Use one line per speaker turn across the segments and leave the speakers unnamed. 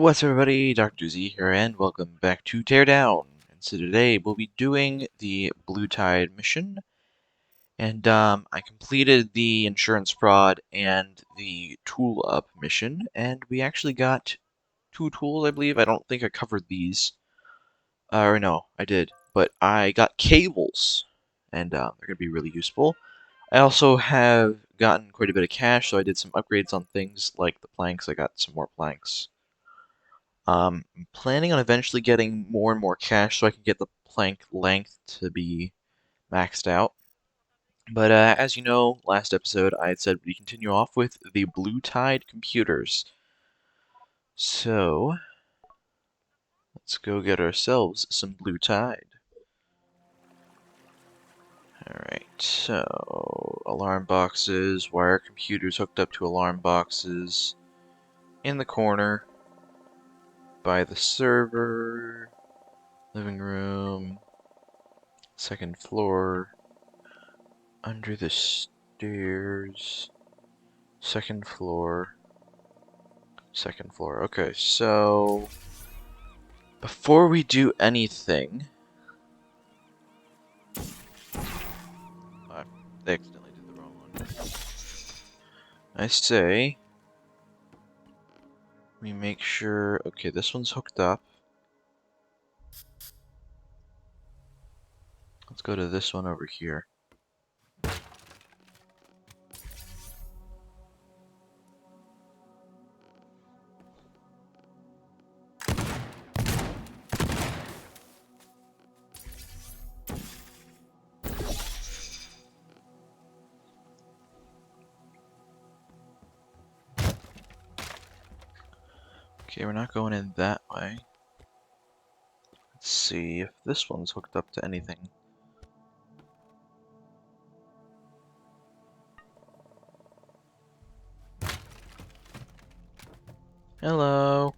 What's up, everybody? Dr. Z here, and welcome back to Teardown. And so today we'll be doing the Blue Tide mission, and I completed the insurance fraud and the tool up mission, and we actually got 2 tools, I believe. I don't think I covered these, or no, I did, but I got cables, and they're gonna be really useful. I also have gotten quite a bit of cash, so I did some upgrades on things like the planks. I got some more planks. I'm planning on eventually getting more and more cash so I can get the plank length to be maxed out. But as you know, last episode I had said we continue off with the Blue Tide computers. So, let's go get ourselves some Blue Tide. Alright, so alarm boxes, wire computers hooked up to alarm boxes in the corner by the server, living room, second floor, under the stairs, second floor, second floor. Okay, so before we do anything, I accidentally did the wrong one. I say we make sure, okay, this one's hooked up. Let's go to this one over here. Okay, we're not going in that way. Let's see if this one's hooked up to anything. Hello.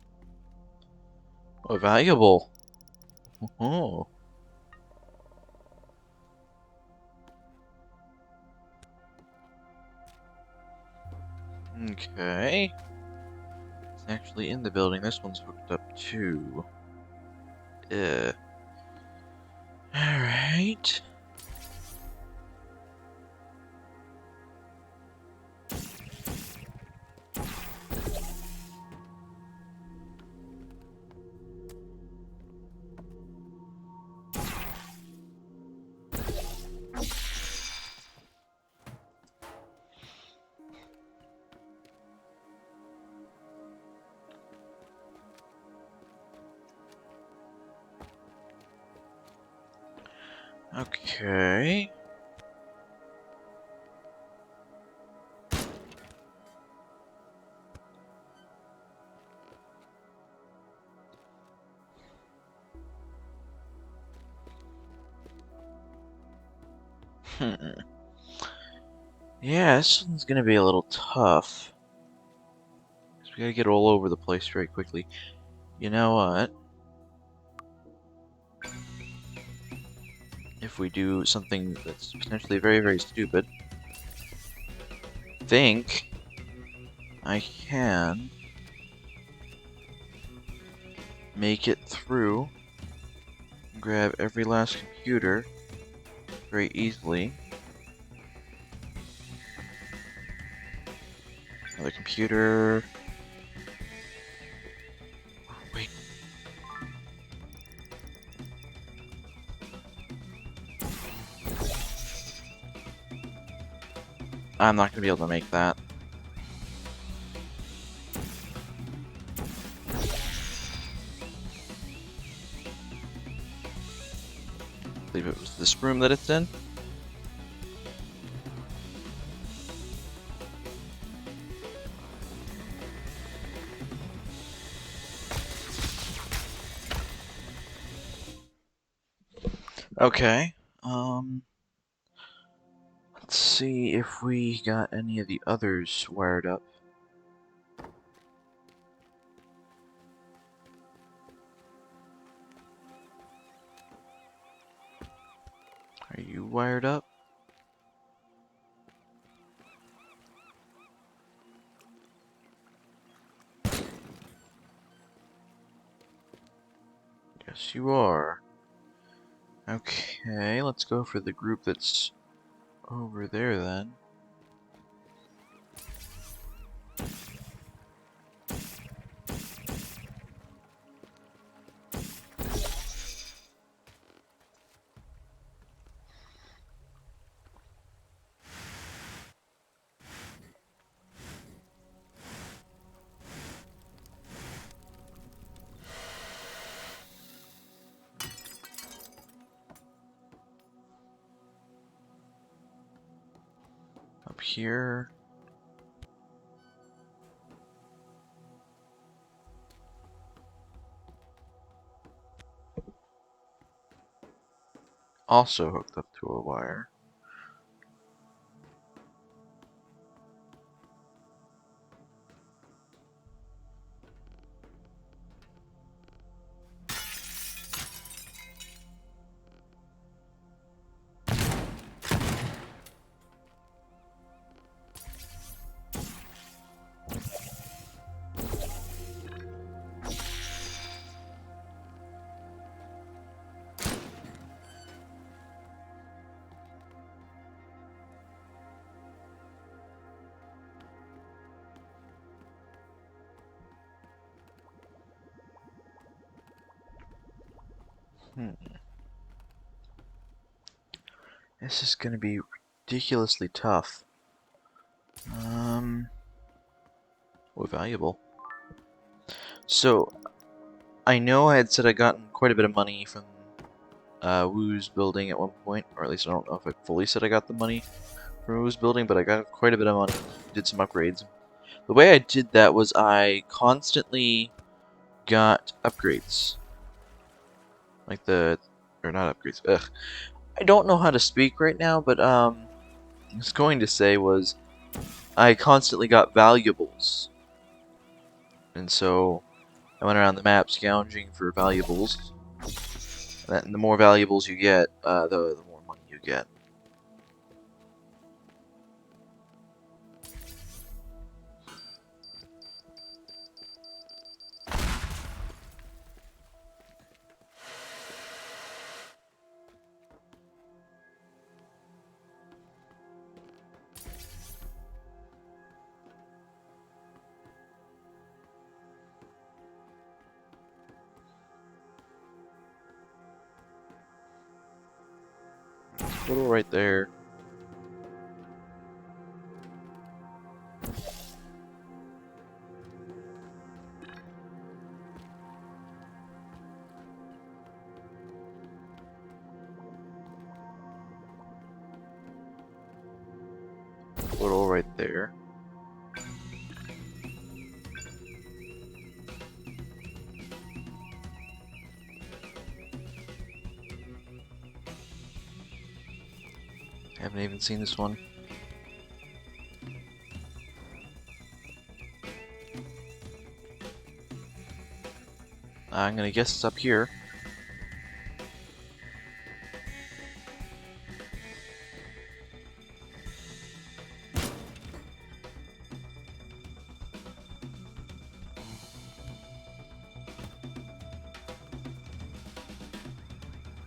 Oh, valuable. Oh. Okay. It's actually in the building. This one's hooked up too. Alright. Okay. Yeah, this one's gonna be a little tough. 'Cause we gotta get all over the place very quickly. You know what? If we do something that's potentially very, very stupid, I think I can make it through and grab every last computer very easily. Another computer. Wait. I'm not gonna be able to make that. I believe it was this room that it's in. Okay. Let's see if we got any of the others wired up. Are you wired up? you are. Okay, let's go for the group that's over there then. Up here. Also hooked up to a wire. This is gonna be ridiculously tough. Well, valuable. So, I know I had said I'd gotten quite a bit of money from Woo's building at one point, or at least I don't know if I fully said I got the money from Woo's building, but I got quite a bit of money, did some upgrades. The way I did that was I constantly got upgrades. Like or not upgrades, ugh. I don't know how to speak right now, but I was going to say was I constantly got valuables. And so I went around the map scrounging for valuables. And the more valuables you get, the more money you get. Little right there. Little right there. Haven't even seen this one. I'm gonna guess it's up here.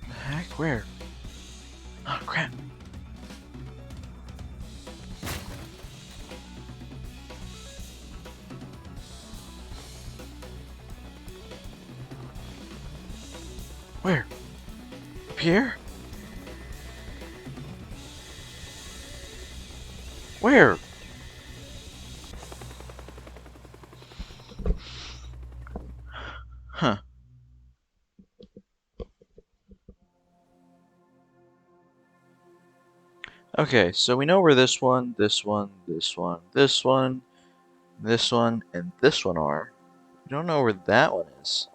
The heck? Where? Oh crap. Where? Up here? Where? Huh. Okay, so we know where this one, this one, this one, this one, this one, and this one are. We don't know where that one is.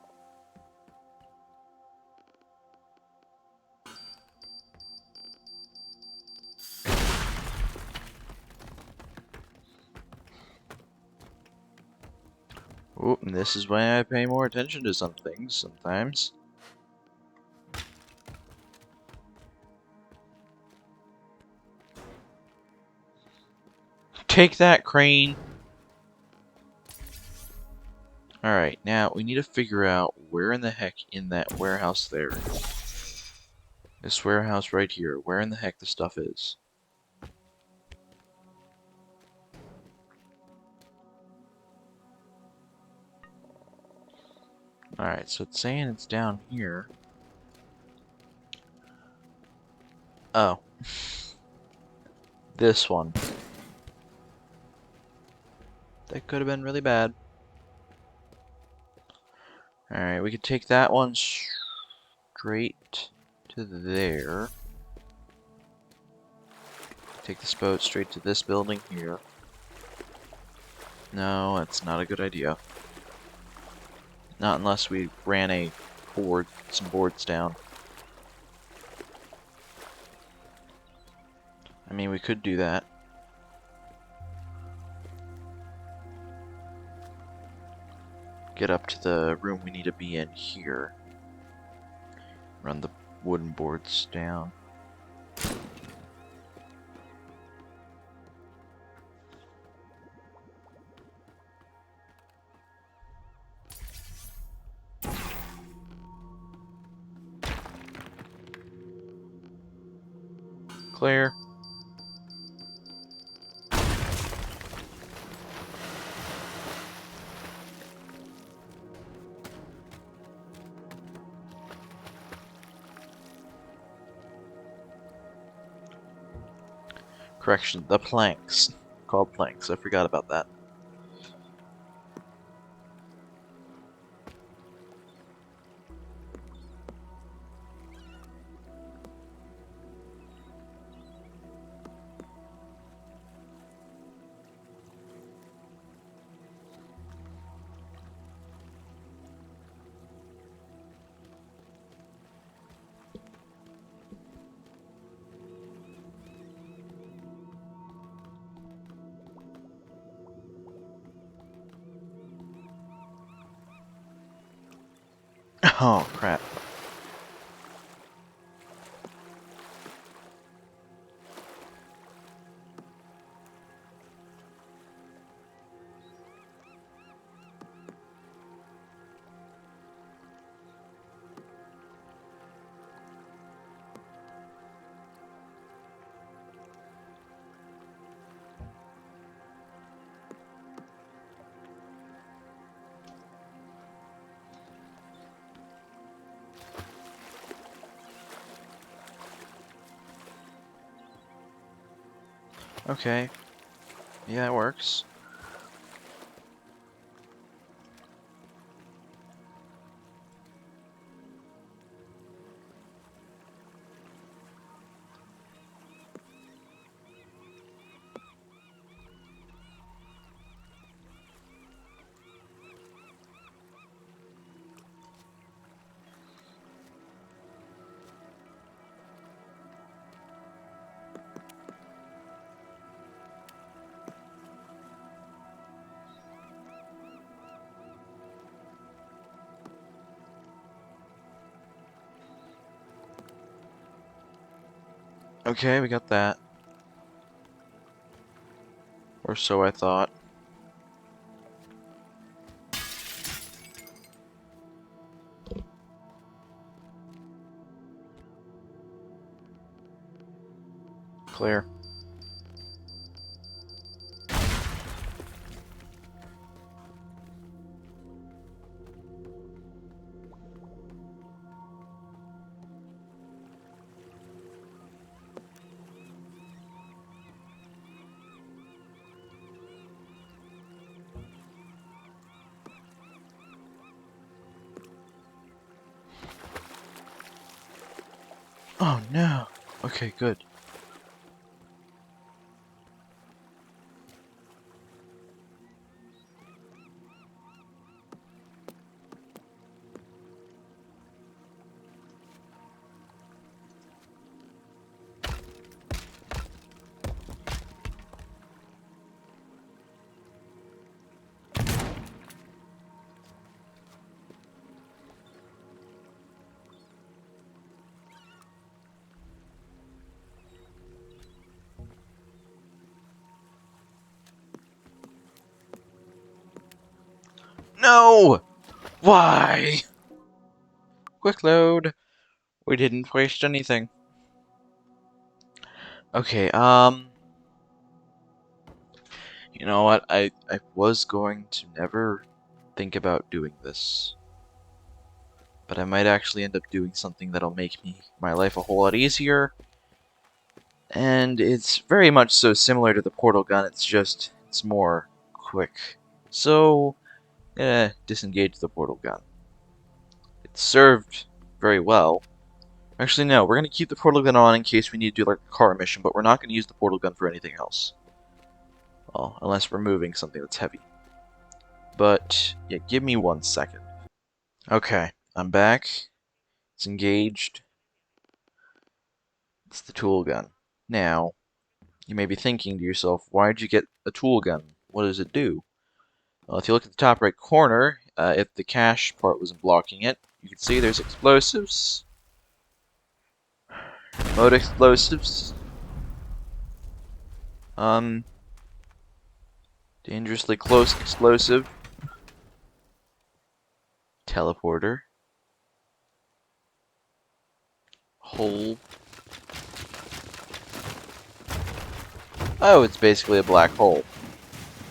Oh, and this is why I pay more attention to some things sometimes. Take that, crane! Alright, now we need to figure out where in the heck in that warehouse there. This warehouse right here, where in the heck the stuff is. Alright, so it's saying it's down here. Oh. This one. That could have been really bad. Alright, we could take that one straight to there. Take this boat straight to this building here. No, that's not a good idea. Not unless we ran some boards down. I mean, we could do that. Get up to the room we need to be in here. Run the wooden boards down. Clear. Correction, the planks. Called planks, I forgot about that. Oh, crap. Okay. Yeah, it works. Okay, we got that. Or so I thought. Clear. Oh no! Okay, good. No! Why? Quick load. We didn't waste anything. Okay, you know what? I was going to never think about doing this. But I might actually end up doing something that'll make my life a whole lot easier. And it's very much so similar to the portal gun, it's more quick. So, disengage the portal gun. It served very well. Actually, no, we're going to keep the portal gun on in case we need to do like a car mission, but we're not going to use the portal gun for anything else. Well, unless we're moving something that's heavy. But, yeah, give me 1 second. Okay, I'm back. It's engaged. It's the tool gun. Now, you may be thinking to yourself, why'd you get a tool gun? What does it do? Well, if you look at the top right corner, if the cache part wasn't blocking it, you can see there's explosives. Mode explosives. Dangerously close explosive. Teleporter. Hole. Oh, it's basically a black hole.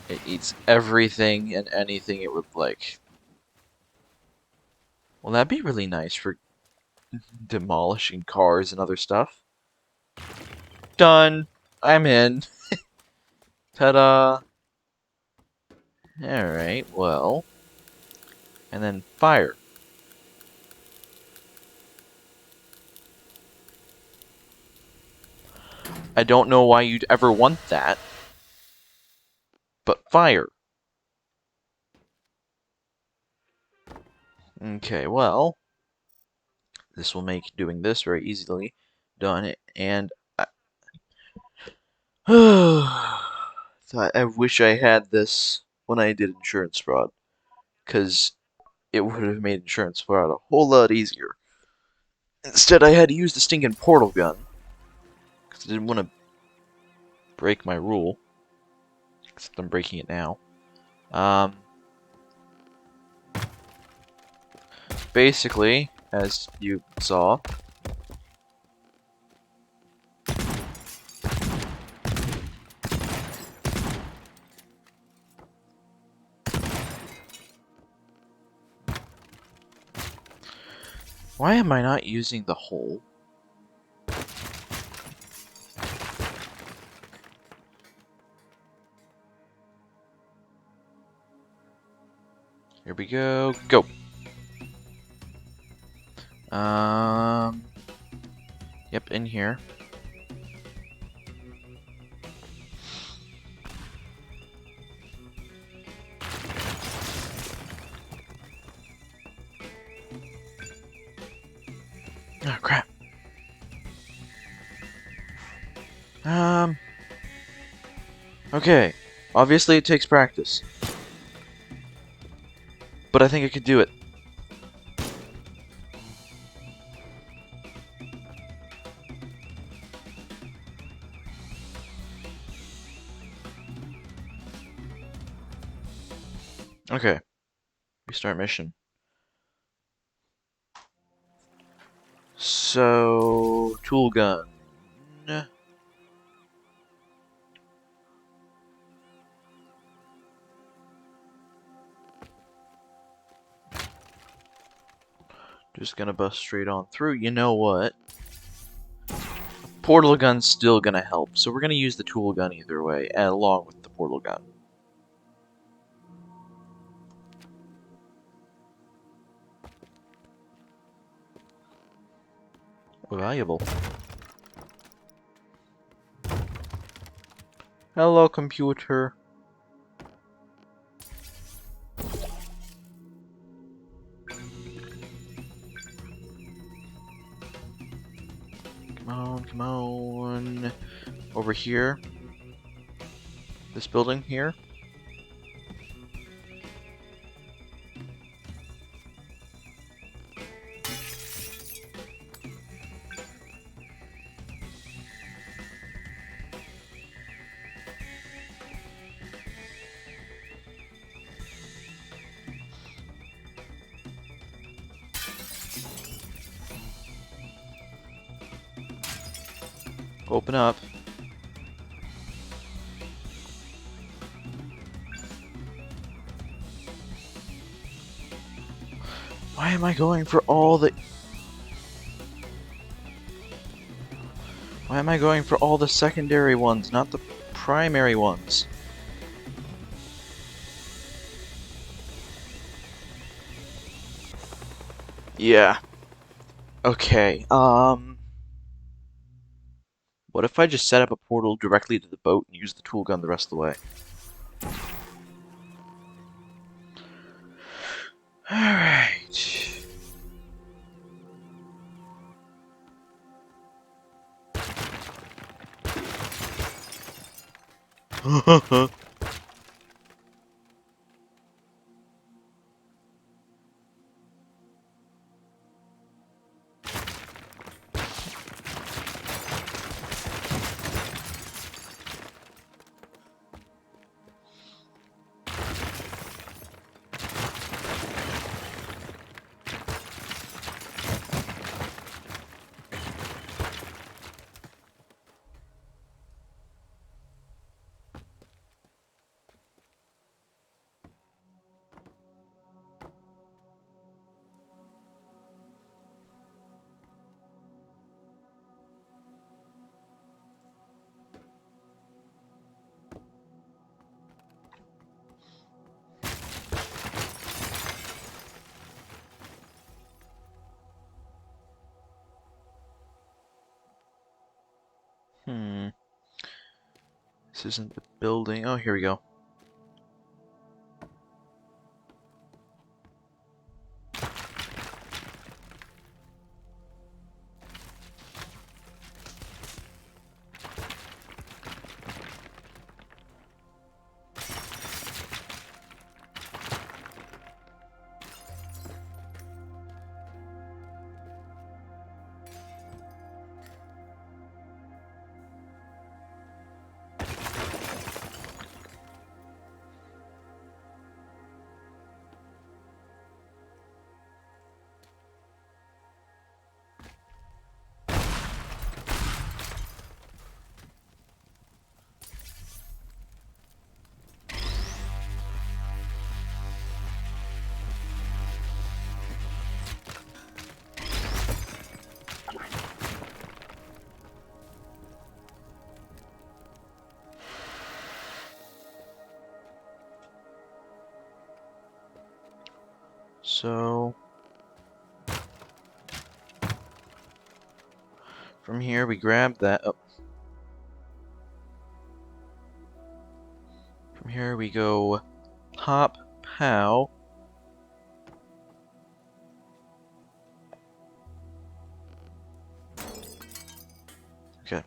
It eats everything and anything it would like. Well, that'd be really nice for demolishing cars and other stuff. Done. I'm in. Ta-da. Alright, well. And then fire. I don't know why you'd ever want that. But fire. Okay, well. This will make doing this very easily done. And I wish I had this when I did insurance fraud. Because it would have made insurance fraud a whole lot easier. Instead, I had to use the stinking portal gun. Because I didn't want to break my rule. Except I'm breaking it now. Basically, as you saw, why am I not using the hole? Here we go. Go. Yep, in here. Oh, crap. Okay. Obviously, it takes practice. But I think I could do it. Okay. Restart mission. So, tool gun. Just gonna bust straight on through. You know what? Portal gun's still gonna help, so we're gonna use the tool gun either way, along with the portal gun. Valuable. Hello, computer. Come on, come on. Over here. This building here. Open up. Why am I going for all the... Why am I going for all the secondary ones, not the primary ones? Yeah. Okay, what if I just set up a portal directly to the boat and use the tool gun the rest of the way? Alright. Hmm. This isn't the building. Oh, here we go. So... from here, we grab that. Oh. From here, we go pop, pow. Okay.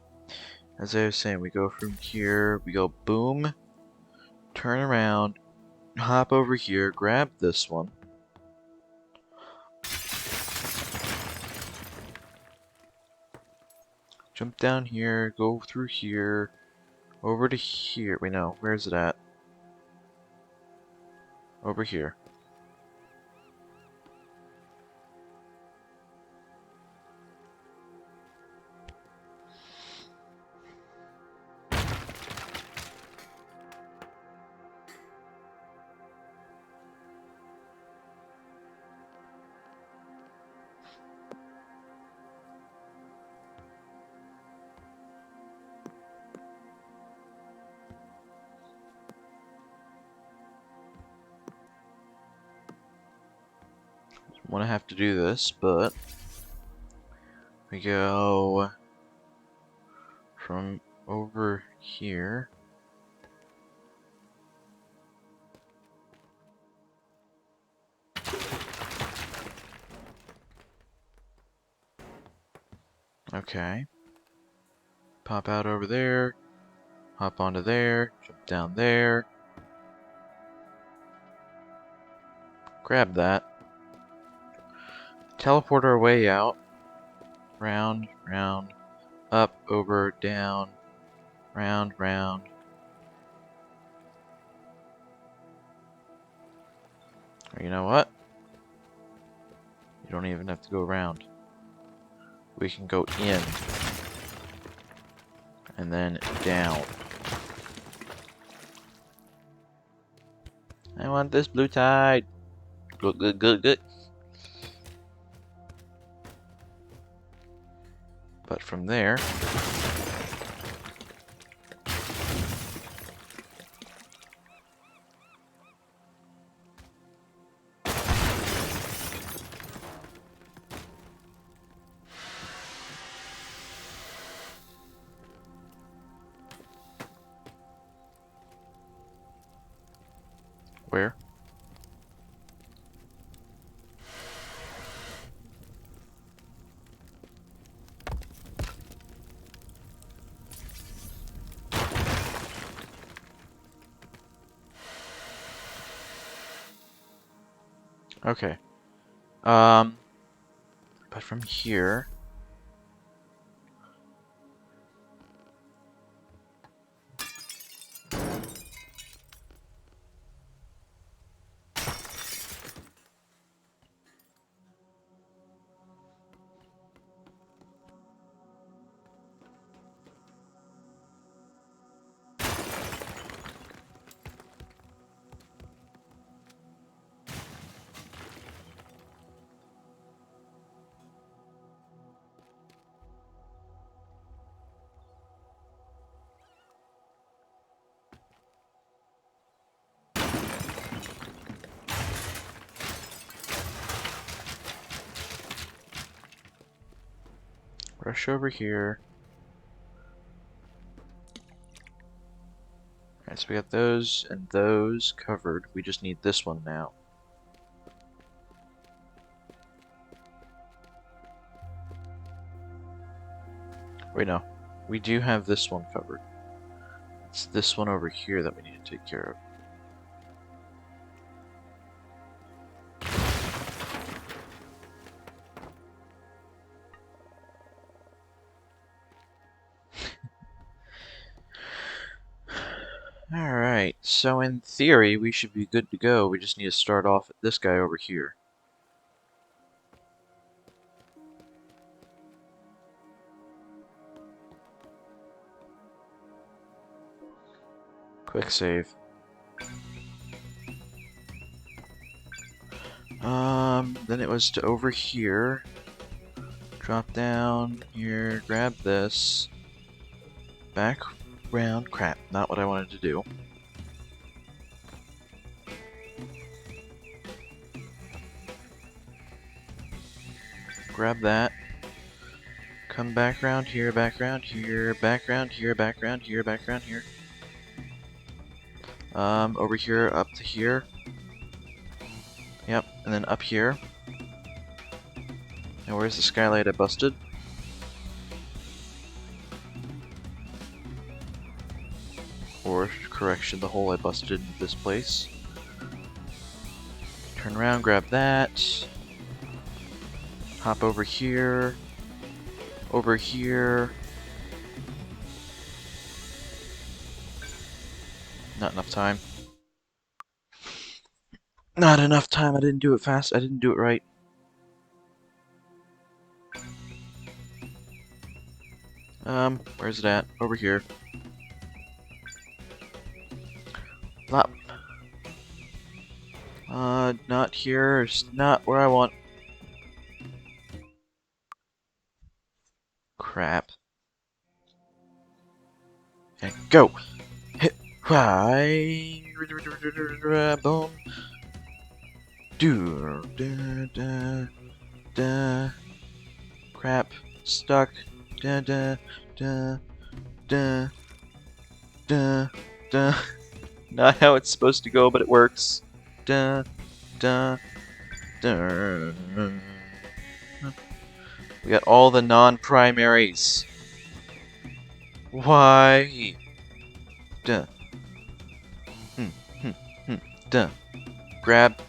As I was saying, we go from here, we go boom, turn around, hop over here, grab this one. Jump down here, go through here, over to here. Wait, no, where is it at? Over here. Want to have to do this, but we go from over here. Okay. Pop out over there, hop onto there, jump down there. Grab that. Teleport our way out. Round, round, up, over, down, round, round. Or you know what? You don't even have to go around. We can go in. and then down. I want this blue tide. Good, good, good, good. But from there, where? Okay. But from here, rush over here. Alright, so we got those and those covered. We just need this one now. Wait, no. We do have this one covered. It's this one over here that we need to take care of. Alright, so in theory, we should be good to go. We just need to start off at this guy over here. Quick save. Then it was to over here. Drop down here, grab this. Back round. Crap, not what I wanted to do. Grab that. Come back around here, back around here, back around here, back around here, back around here. Over here, up to here. Yep, and then up here. And where's the skylight I busted? Or, correction, the hole I busted in this place. Turn around, grab that. Hop over here. Over here. Not enough time. Not enough time, I didn't do it fast, I didn't do it right. Where's it at? Over here. Not here, it's not where I want. Crap. Okay, go! Hit! Why? Boom! Do da da da. Crap! Stuck. Da da da da da da. Not how it's supposed to go, but it works. Da da da. We got all the non-primaries. Why? Duh. Duh. Grab.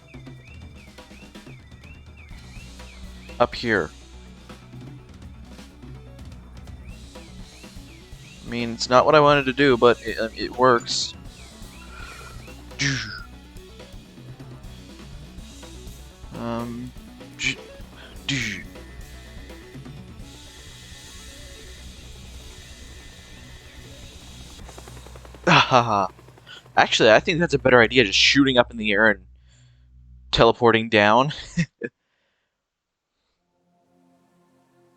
Up here. I mean, it's not what I wanted to do, but it works. Haha. Actually, I think that's a better idea, just shooting up in the air and teleporting down.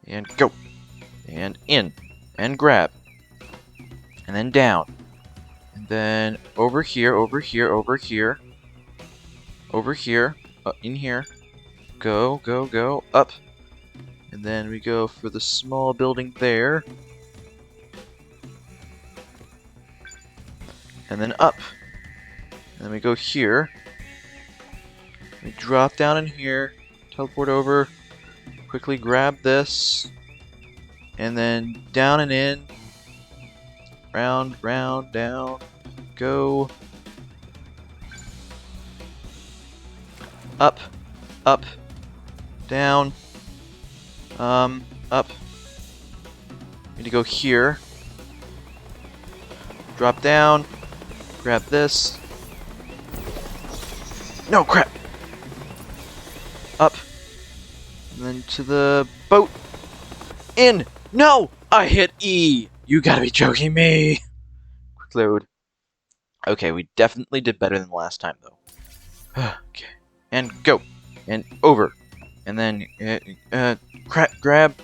And go. And in. And grab. And then down. And then over here, over here, over here. Over here. In here. Go, go, go. Up. And then we go for the small building there. And then up. And then we go here. We drop down in here. Teleport over. Quickly grab this. And then down and in. Round, round, down. Go. Up. Up. Down. Up. Need to go here. Drop down. Grab this. No, crap! Up. And then to the boat. In! No! I hit E! You gotta be joking me! Quick load. Okay, we definitely did better than last time, though. Okay. And go! And over! And then, grab!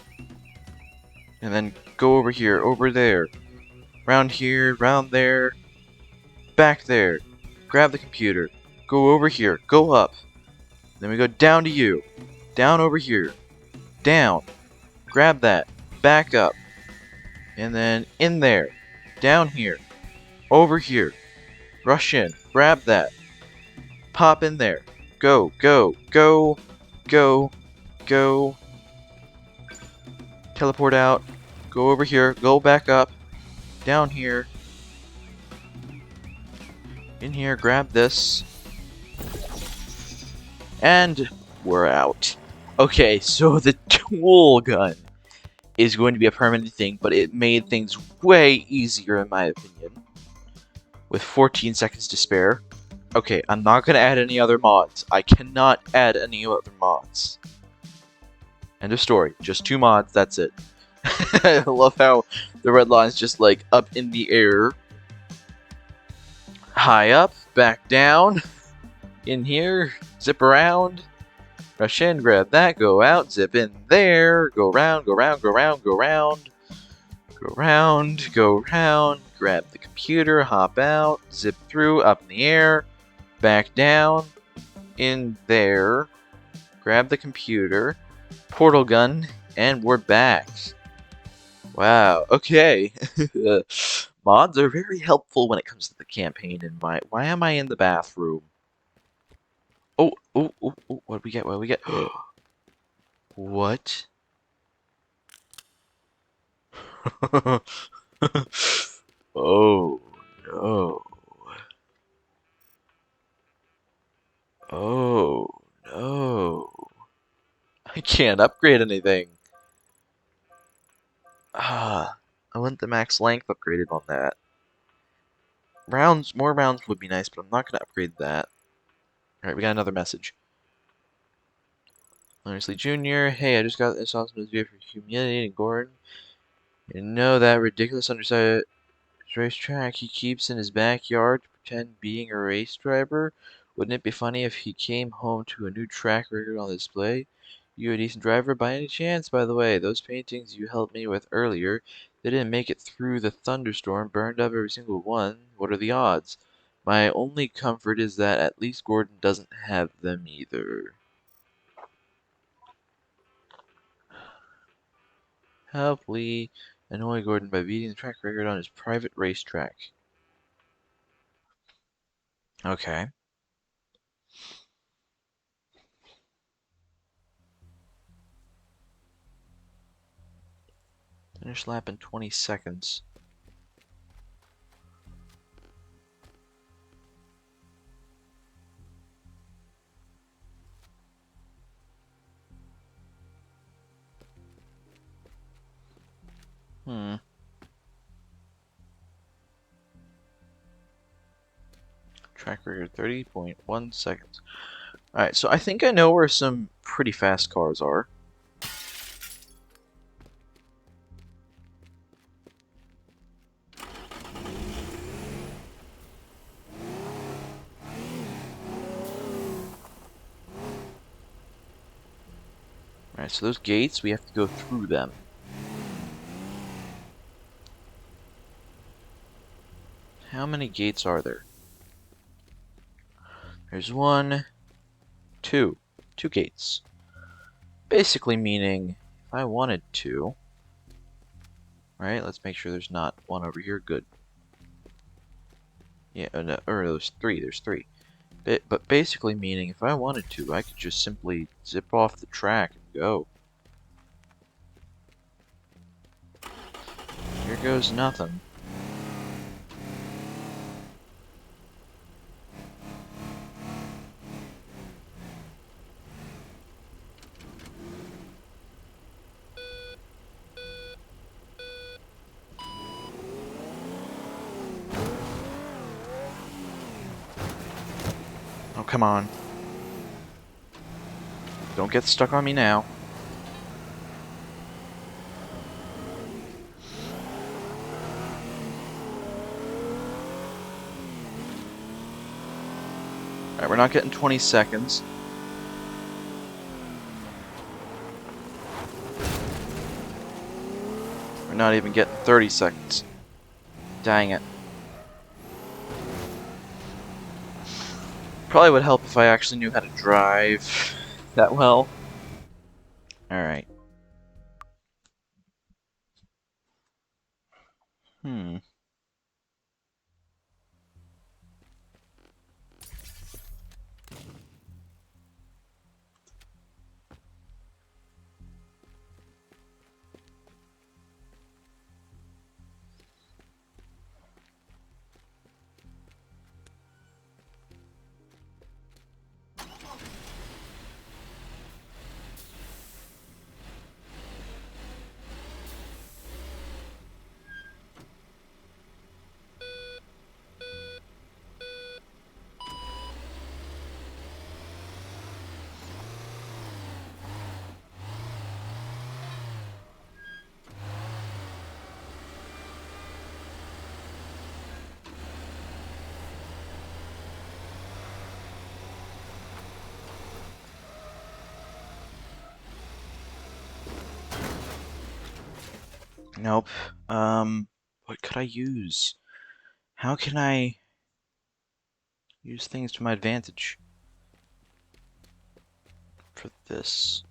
And then go over here, over there. Round here, round there. Back there. Grab the computer. Go over here, go up. Then we go down to you. Down over here. Down. Grab that. Back up. And then in there. Down here. Over here. Rush in. Grab that. Pop in there. Go, go, go, go, go. Teleport out. Go over here. Go back up. Down here. In here. Grab this. And we're out. Okay, so the tool gun is going to be a permanent thing, but it made things way easier in my opinion. With 14 seconds to spare. Okay, I'm not going to add any other mods. I cannot add any other mods. End of story. Just 2 mods, that's it. I love how the red line's just like up in the air. High up, back down. In here, zip around. Rush in, grab that, go out, zip in there, go round, go round, go round, go round. Go round, go round, grab the computer, hop out, zip through, up in the air, back down, in there, grab the computer, portal gun, and we're back. Wow, okay. Mods are very helpful when it comes to the campaign, and why am I in the bathroom? Oh, oh, oh, oh, what do we get? What do we get? What? Oh, no. Oh, no. I can't upgrade anything. Ah, I want the max length upgraded on that. Rounds, more rounds would be nice, but I'm not going to upgrade that. Alright, we got another message. Honestly, Jr., hey, I just got this awesome video for humiliating Gordon. You know that ridiculous undersized racetrack he keeps in his backyard to pretend being a race driver? Wouldn't it be funny if he came home to a new track record on display? You a decent driver by any chance, by the way? Those paintings you helped me with earlier, they didn't make it through the thunderstorm, burned up every single one. What are the odds? My only comfort is that at least Gordon doesn't have them either. Help Lee annoy Gordon by beating the track record on his private racetrack. Okay. Finish lap in 20 seconds. Track record 30.1 seconds. Alright, so I think I know where some pretty fast cars are. Alright, so those gates, we have to go through them. How many gates are there? There's one, two. Two gates. Basically meaning, if I wanted to... Right, let's make sure there's not one over here. Good. Yeah, no, or there's three. There's three. But basically meaning, if I wanted to, I could just simply zip off the track and go. Here goes nothing. Oh, come on. Don't get stuck on me now. Alright, we're not getting 20 seconds. We're not even getting 30 seconds. Dang it. Probably would help if I actually knew how to drive that well. Alright. Nope. What could I use? How can I use things to my advantage for this?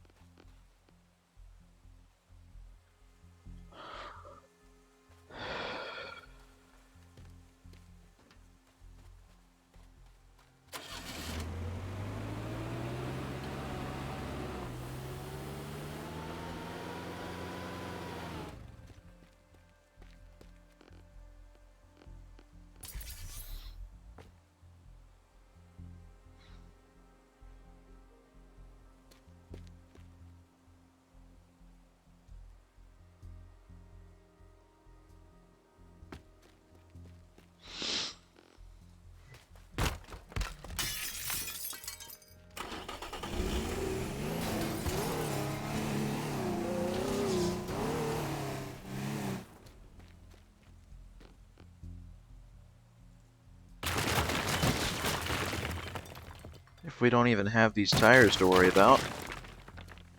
If we don't even have these tires to worry about,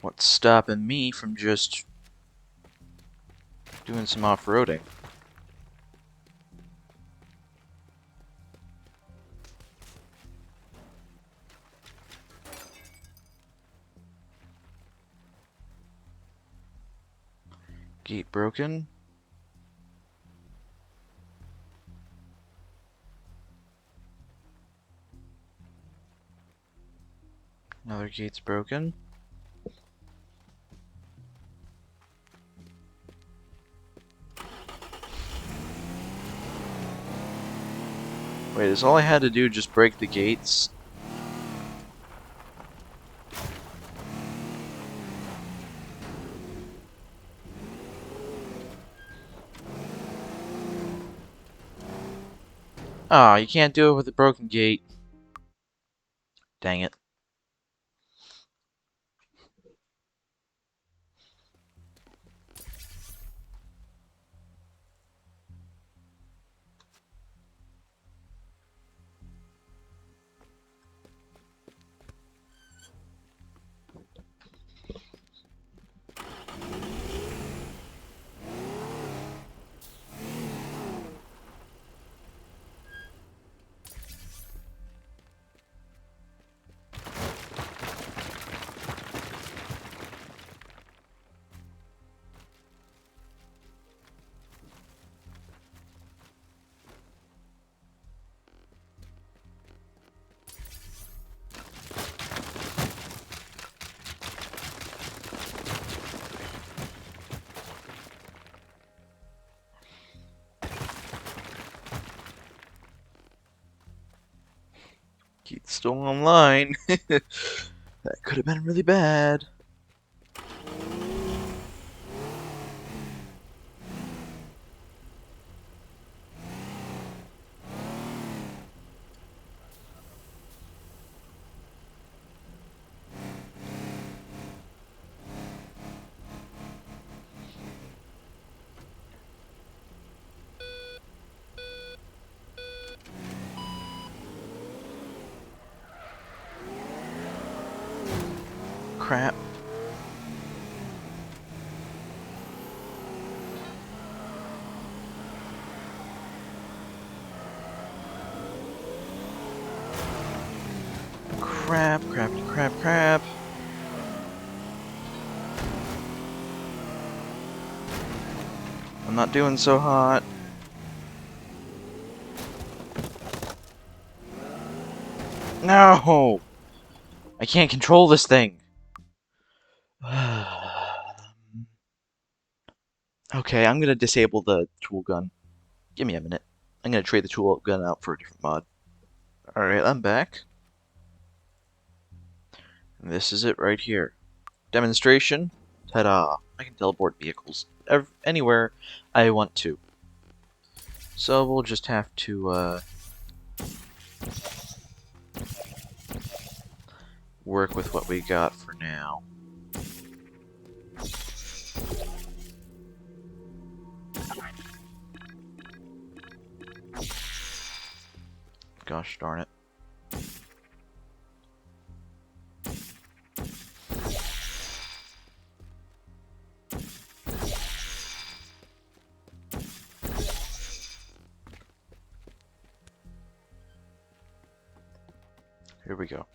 what's stopping me from just doing some off-roading? Gate broken. Another gate's broken. Wait, is all I had to do just break the gates? Ah, you can't do it with a broken gate. Dang it. still online. That could have been really bad. Crap. Crap, crappy, crap, crap. I'm not doing so hot. No! I can't control this thing. Okay, I'm gonna disable the tool gun. Give me a minute. I'm gonna trade the tool gun out for a different mod. Alright, I'm back. And this is it right here. Demonstration. Ta-da! I can teleport vehicles anywhere I want to. So we'll just have to work with what we got for now. Gosh darn it. Here we go.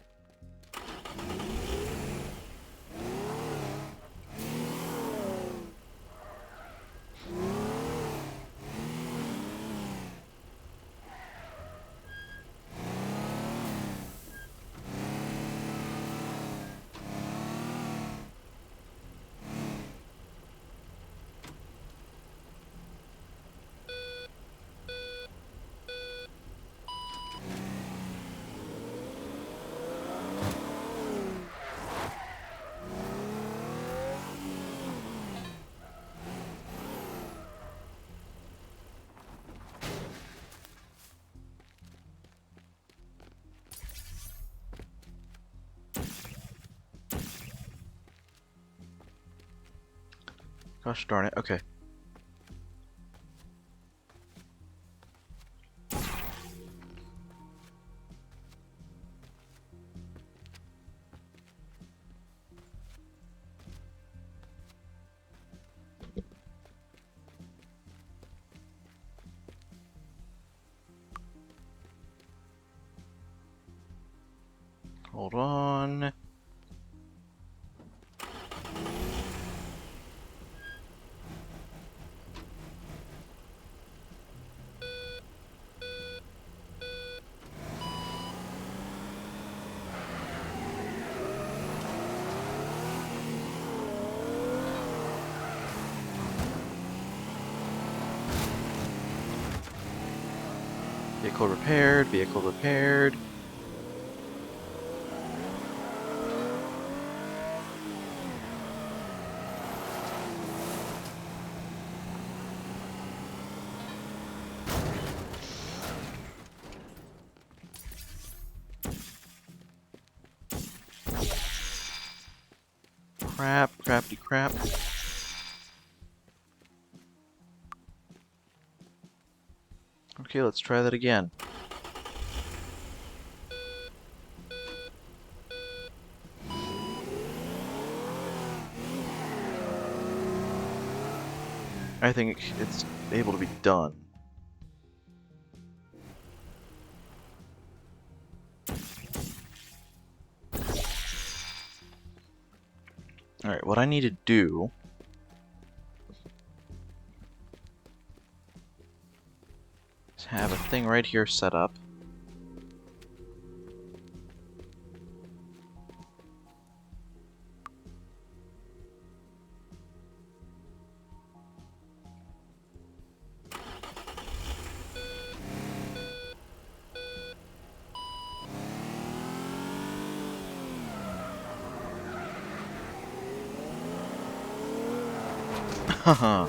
Gosh darn it, okay. Hold on. Vehicle repaired, vehicle repaired. Crap, crappy crap. Okay, let's try that again. I think it's able to be done. Alright, what I need to do is have a thing right here set up. Haha.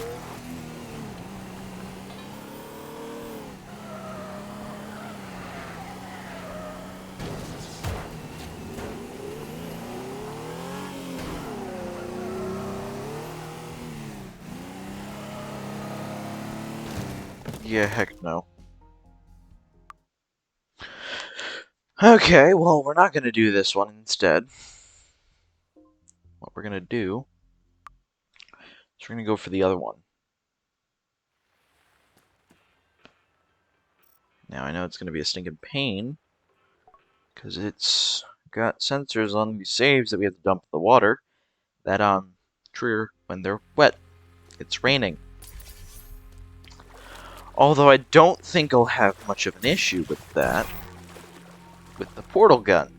Yeah, heck no. Okay, well, we're not gonna do this one instead. What we're gonna do is we're gonna go for the other one. Now, I know it's gonna be a stinking pain, because it's got sensors on these saves that we have to dump the water that, trigger when they're wet. It's raining. Although I don't think I'll have much of an issue with that, with the portal gun.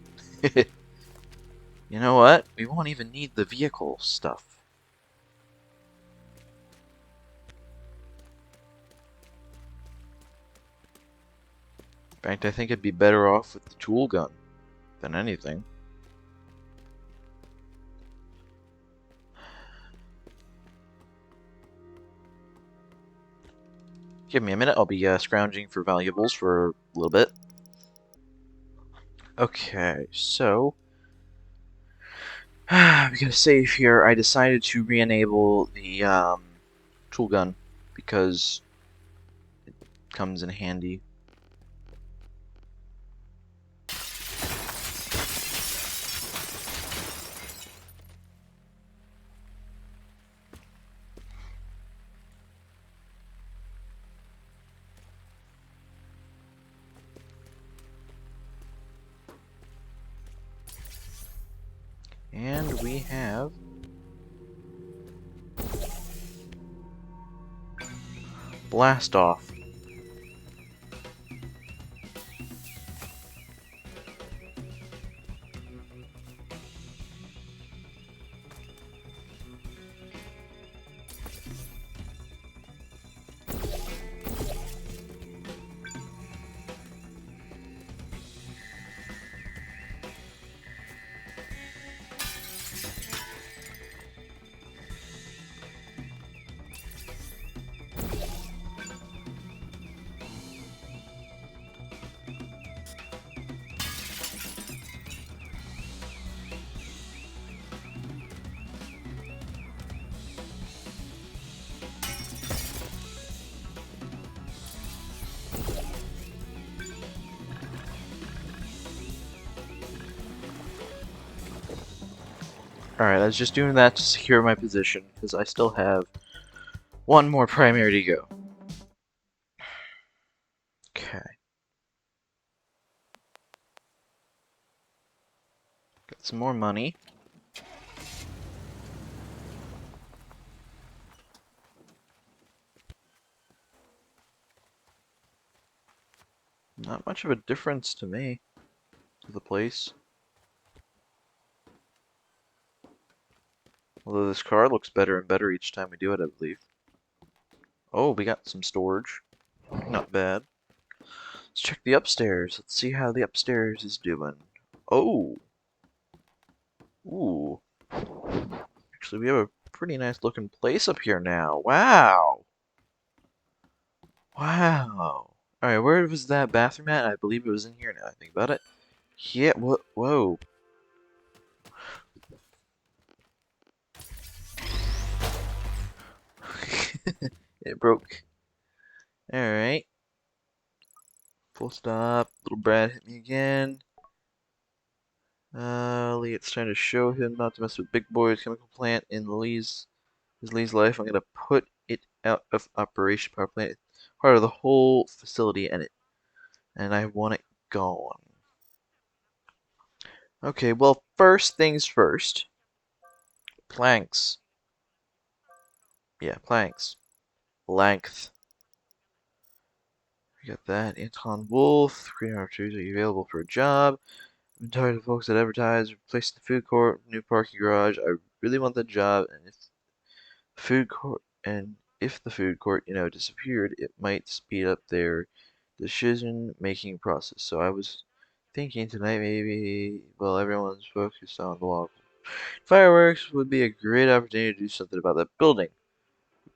You know what? We won't even need the vehicle stuff. In fact, I think I'd be better off with the tool gun than anything. Give me a minute, I'll be scrounging for valuables for a little bit. Okay, so we got a save here. I decided to re-enable the tool gun because it comes in handy. And we have blast off. Alright, I was just doing that to secure my position, because I still have one more primary to go. Okay. Got some more money. Not much of a difference to me, to the place. Although this car looks better and better each time we do it, I believe. Oh, we got some storage. Not bad. Let's check the upstairs. Let's see how the upstairs is doing. Oh! Ooh. Actually, we have a pretty nice looking place up here now. Wow! Wow! Alright, where was that bathroom at? I believe it was in here now I think about it. Yeah, whoa. It broke. Alright. Full stop. Little Brad hit me again. Lee, it's trying to show him not to mess with big boys. Chemical plant in Lee's life. I'm gonna put it out of operation. Power plant, part of the whole facility, and I want it gone. Okay, well, first things first. Planks. Yeah, planks. Length. We got that. Anton Wolf. Green opportunities. Are you available for a job? I'm tired of folks that advertise. Replace the food court, new parking garage. I really want that job, if the food court, disappeared, it might speed up their decision-making process. So I was thinking tonight maybe, well, everyone's focused on the wall. Fireworks would be a great opportunity to do something about that building.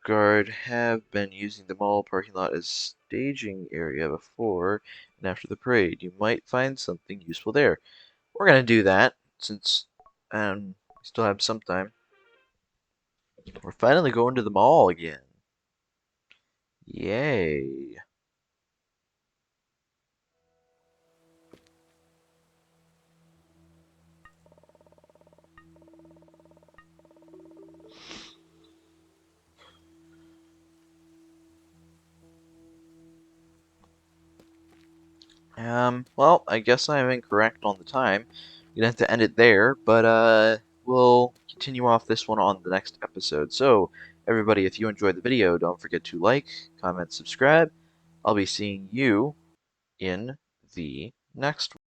guard have been using the mall parking lot as staging area before and after the parade. You might find something useful there. We're gonna do that since we still have some time. We're finally going to the mall again. Yay. Well, I guess I'm incorrect on the time. You're gonna have to end it there, but we'll continue off this one on the next episode. So, everybody, if you enjoyed the video, don't forget to like, comment, subscribe. I'll be seeing you in the next one.